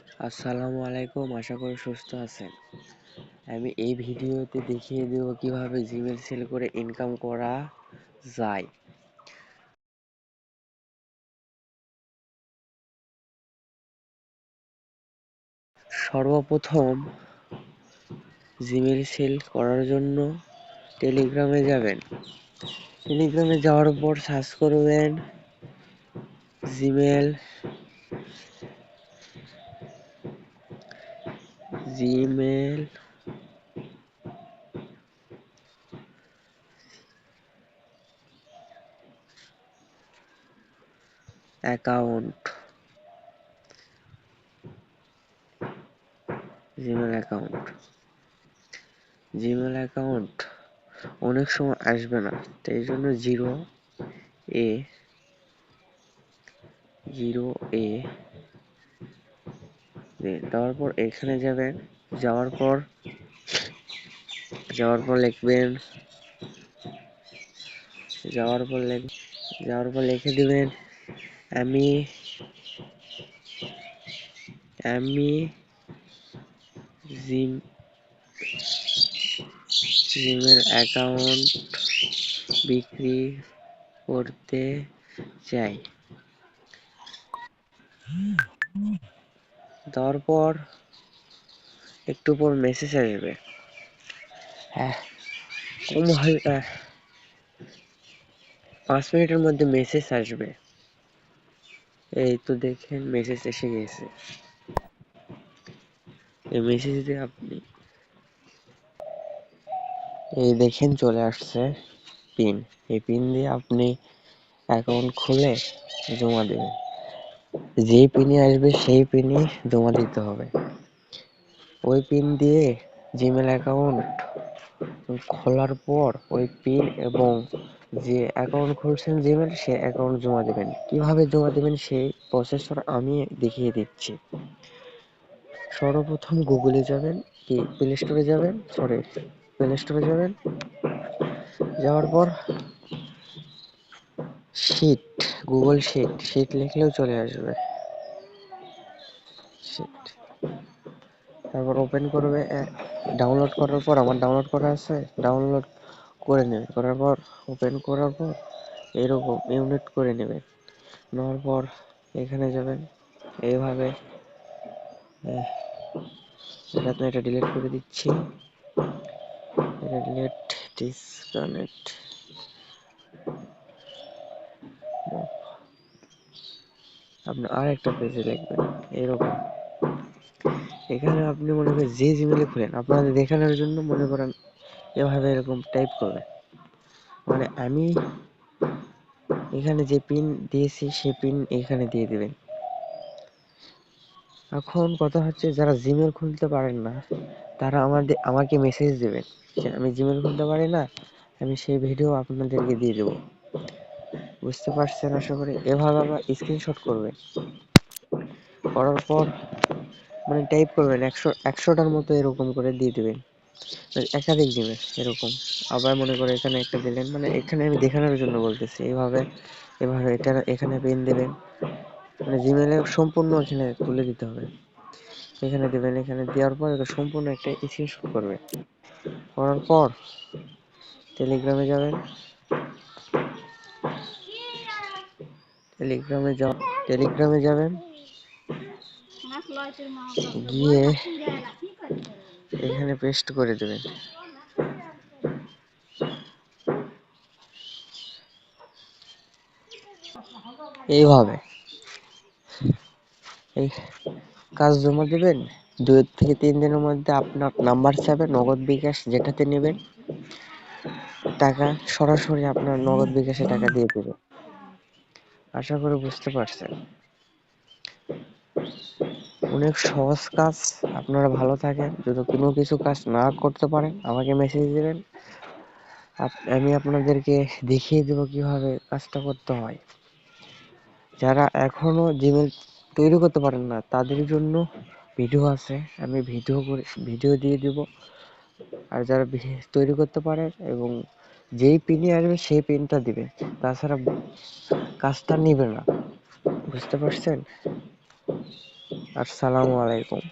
আসসালামু আলাইকুম, আশা করি সুস্থ আছেন। আমি এই ভিডিওতে দেখিয়ে দেব কিভাবে জিমেল সেল করে ইনকাম করা যায়। সর্বপ্রথম জিমেল সেল করার জন্য টেলিগ্রামে যাবেন। টেলিগ্রামে যাওয়ার পর সার্চ করবেন Gmail Gmail account Gmail account Gmail account অনেক সময় আসবে না, তাই জন্য এ জিরো এ তারপর এখানে যাবেন। যাওয়ার পর লিখবেন, যাওয়ার পর লিখে দিবেন আমি আমি জিমেল অ্যাকাউন্ট বিক্রি করতে চাই। তারপর একটু পর মেসেজ আসবে। কম হয় 5 মিনিটের মধ্যে মেসেজ আসবে। এই তো দেখেন মেসেজ এসে গেছে। এই মেসেজ দিয়ে আপনি এই দেখেন চলে আসছে পিন। এই পিন দিয়ে আপনি অ্যাকাউন্ট খুলে জমা দেবেন। যেই পিনে আসবে সেই পিনই জমা দিতে হবে। ওই পিন দিয়ে জিমেল অ্যাকাউন্ট খোলার পর ওই পিন এবং যে অ্যাকাউন্ট খুলছেন জিমেল সে অ্যাকাউন্ট জমা দেবেন। কিভাবে জমা দেবেন সেই প্রসেসর আমি দেখিয়ে দিচ্ছি। সর্বপ্রথম গুগলে যাবেন, প্লে স্টোরে যাবেন, যাওয়ার পর গুগল শিট লিখলেও চলে আসবে। শিট তারপর ওপেন করবে। ডাউনলোড করার পর আমার ডাউনলোড করা আছে, ডাউনলোড করে নেবে। করার পর ওপেন করার পর এরকম ইউনিট করে নেবে। নেওয়ার পর এখানে যাবেন। এইভাবে এটা ডিলিট করে দিচ্ছি। এটা ডিলিট ডিসকানেক্ট। আপনি আর একটা পেজে লিখবেন এরকম। এখানে আপনি মনে করেন যে জিমেলে খুলেন আপনাদের দেখানোর জন্য মনে করেন এভাবে এরকম টাইপ করবে। মানে আমি এখানে যে পিন দিয়েছি সেই পিন এখানে দিয়ে দিবেন। এখন কথা হচ্ছে যারা জিমেল খুলতে পারেন না তারা আমাকে মেসেজ দেবেন যে আমি জিমেল খুলতে পারি না, আমি সেই ভিডিও আপনাদেরকে দিয়ে দেবো। বুঝতে পারছেন আশা করি। এভাবে আবার স্ক্রিনশট করবেন। করার পর মানে টাইপ করবেন 100টার মতো এরকম করে দিয়ে দিবেন। একাধিক জিমেল এরকম। আবার মনে করে এখানে একটা দিলেন, মানে এখানে আমি দেখানোর জন্য বলতেছি। এভাবে এটা এখানে পিন দিবেন, মানে জিমেলে সম্পূর্ণ এখানে তুলে দিতে হবে। এখানে দিবেন, এখানে দেওয়ার পর এটা সম্পূর্ণ একটা স্ক্রিনশট করবে। করার পর টেলিগ্রামে যাবেন। টেলিগ্রামে যাবেন, গিয়ে এখানে পেস্ট করে দেবেন। এইভাবে এই কাজ জমা দেবেন। 2 থেকে 3 দিনের মধ্যে আপনার নাম্বার চাবে, নগদ বিকাশ যেটাতে নেবেন টাকা সরাসরি আপনার নগদ বিকাশে টাকা দিয়ে দেবে। আশা করি বুঝতে পারছেন। অনেক সহজ কাজ। আপনারা ভালো থাকেন। যদি কোনো কিছু কাজ না করতে পারেন আমাকে মেসেজ দিবেন, আমি আপনাদেরকে দেখিয়ে দেবো কিভাবে কাজটা করতে হয়। যারা এখনো জিমেল তৈরি করতে পারেন না তাদের জন্য ভিডিও আছে, আমি ভিডিও দিয়ে দিব। আর যারা তৈরি করতে পারেন এবং যেই পিনে আসবে সেই পিনটা দিবে, তাছাড়া কাজটা নিবে না। বুঝতে পারছেন? আসসালামু আলাইকুম।